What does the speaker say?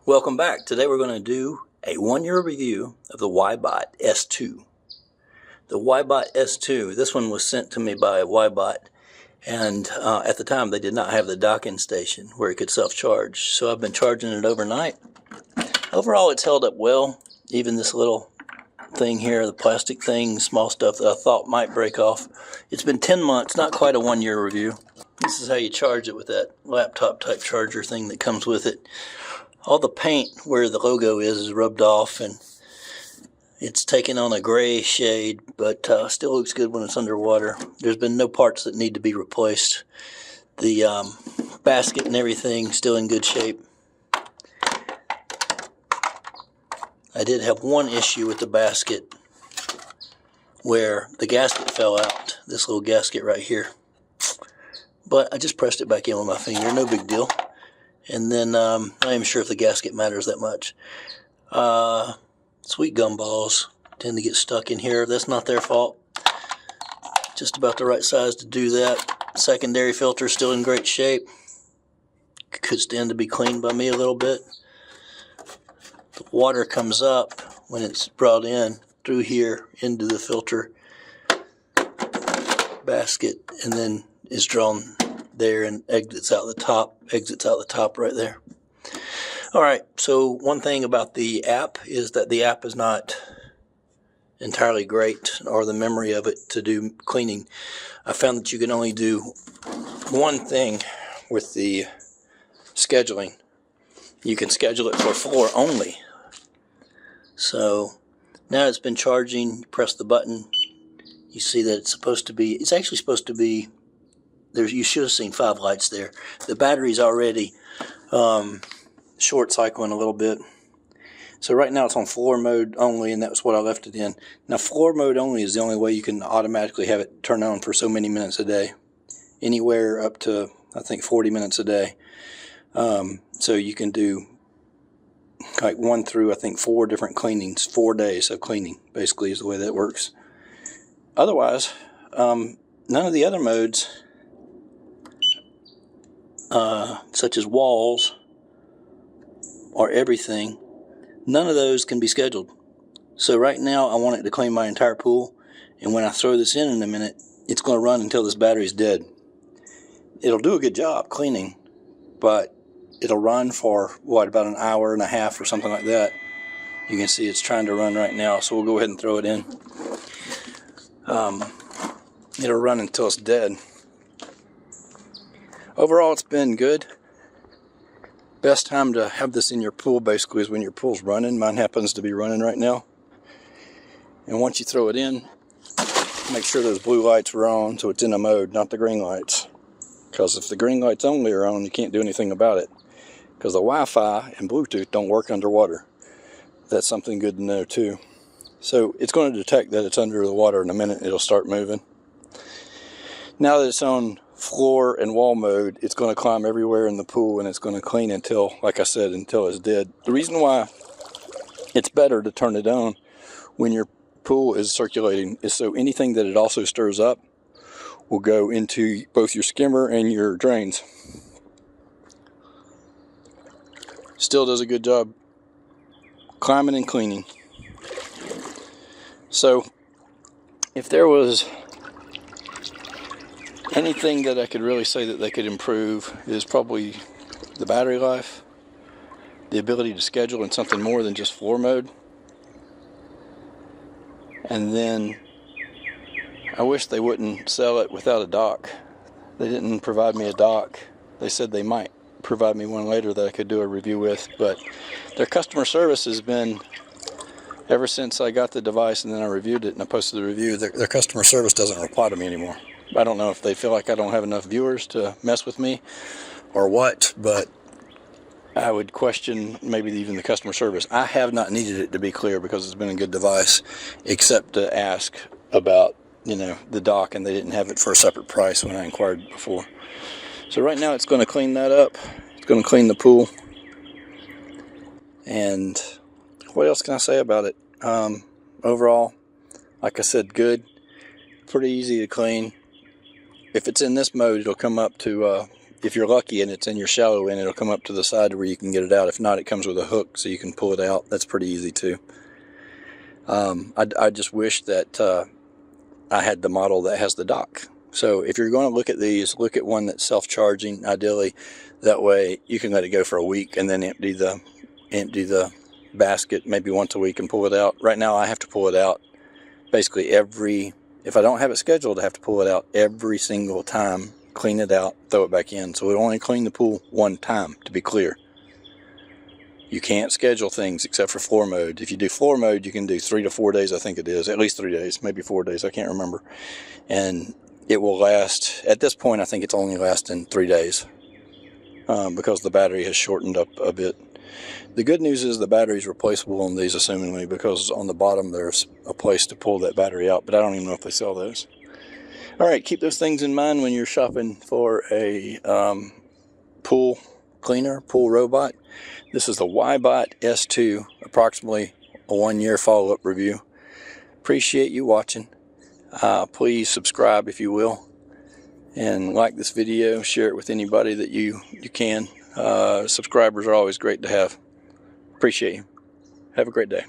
Welcome back. Today we're going to do a 1-year review of the Wybot S2. The Wybot S2, this one was sent to me by Wybot, and at the time they did not have the docking station where it could self-charge, so I've been charging it overnight. Overall it's held up well, even this little thing here, the plastic thing, small stuff that I thought might break off. It's been 10 months, not quite a 1-year review. This is how you charge it with that laptop type charger thing that comes with it. All the paint where the logo is rubbed off and it's taken on a gray shade, but still looks good when it's underwater. There's been no parts that need to be replaced. The basket and everything still in good shape. I did have one issue with the basket where the gasket fell out, this little gasket right here. But I just pressed it back in with my finger, no big deal. And then I'm not even sure if the gasket matters that much. Sweet gumballs tend to get stuck in here. That's not their fault. Just about the right size to do that. Secondary filter still in great shape. Could stand to be cleaned by me a little bit. The water comes up when it's brought in through here into the filter basket and then is drawn there and exits out the top right there. Alright, so one thing about the app is that the app is not entirely great, or the memory of it to do cleaning. I found that you can only do one thing with the scheduling. You can schedule it for floor only. So now it's been charging, you press the button, you see that it's actually supposed to be you should have seen 5 lights there. The battery's already short cycling a little bit. So right now it's on floor mode only, and that's what I left it in. Now floor mode only is the only way you can automatically have it turn on for so many minutes a day. Anywhere up to, I think, 40 minutes a day. So you can do like 1 through, I think, 4 different cleanings, 4 days of cleaning, basically is the way that works. Otherwise, none of the other modes, such as walls or everything, none of those can be scheduled. So right now I want it to clean my entire pool, and when I throw this in a minute, it's going to run until this battery's dead. It'll do a good job cleaning, but it'll run for what, about an hour and a half or something like that. You can see it's trying to run right now, so we'll go ahead and throw it in. It'll run until it's dead. Overall, it's been good. Best time to have this in your pool basically is when your pool's running. Mine happens to be running right now. And once you throw it in, make sure those blue lights are on so it's in a mode, not the green lights. Because if the green lights only are on, you can't do anything about it. Because the Wi-Fi and Bluetooth don't work underwater. That's something good to know too. So it's going to detect that it's under the water in a minute. It'll start moving. Now that it's on floor and wall mode, it's going to climb everywhere in the pool, and it's going to clean until, like I said, until it's dead. The reason why it's better to turn it on when your pool is circulating is so anything that it also stirs up will go into both your skimmer and your drains. Still does a good job climbing and cleaning. So if there was anything that I could really say that they could improve, is probably the battery life, the ability to schedule in something more than just floor mode, and then I wish they wouldn't sell it without a dock. They didn't provide me a dock. They said they might provide me one later that I could do a review with, but their customer service has been, ever since I got the device and then I reviewed it and I posted the review, their customer service doesn't reply to me anymore. I don't know if they feel like I don't have enough viewers to mess with me or what, but I would question maybe even the customer service. I have not needed it, to be clear, because it's been a good device, except to ask about, the dock, and they didn't have it for a separate price when I inquired before. So right now it's going to clean that up. It's going to clean the pool. And what else can I say about it? Overall, like I said, good. Pretty easy to clean. If it's in this mode, it'll come up to if you're lucky and it's in your shallow end, it'll come up to the side where you can get it out. If not, it comes with a hook so you can pull it out. That's pretty easy too. I just wish that I had the model that has the dock. So if you're going to look at these, look at one that's self-charging, ideally. That way you can let it go for a week and then empty the basket maybe once a week and pull it out. Right now I have to pull it out basically if I don't have it scheduled, I have to pull it out every single time, clean it out, throw it back in. So we only clean the pool one time, to be clear. You can't schedule things except for floor mode. If you do floor mode, you can do 3 to 4 days, I think it is. At least 3 days, maybe 4 days, I can't remember. And it will last, at this point, I think it's only lasting 3 days because the battery has shortened up a bit. The good news is the battery is replaceable on these, assumingly, because on the bottom there's a place to pull that battery out, but I don't even know if they sell those. All right, keep those things in mind when you're shopping for a pool cleaner, pool robot. This is the Wybot S2, approximately a 1-year follow-up review. Appreciate you watching. Please subscribe if you will, and like this video, share it with anybody that you can. Subscribers are always great to have. Appreciate you. Have a great day.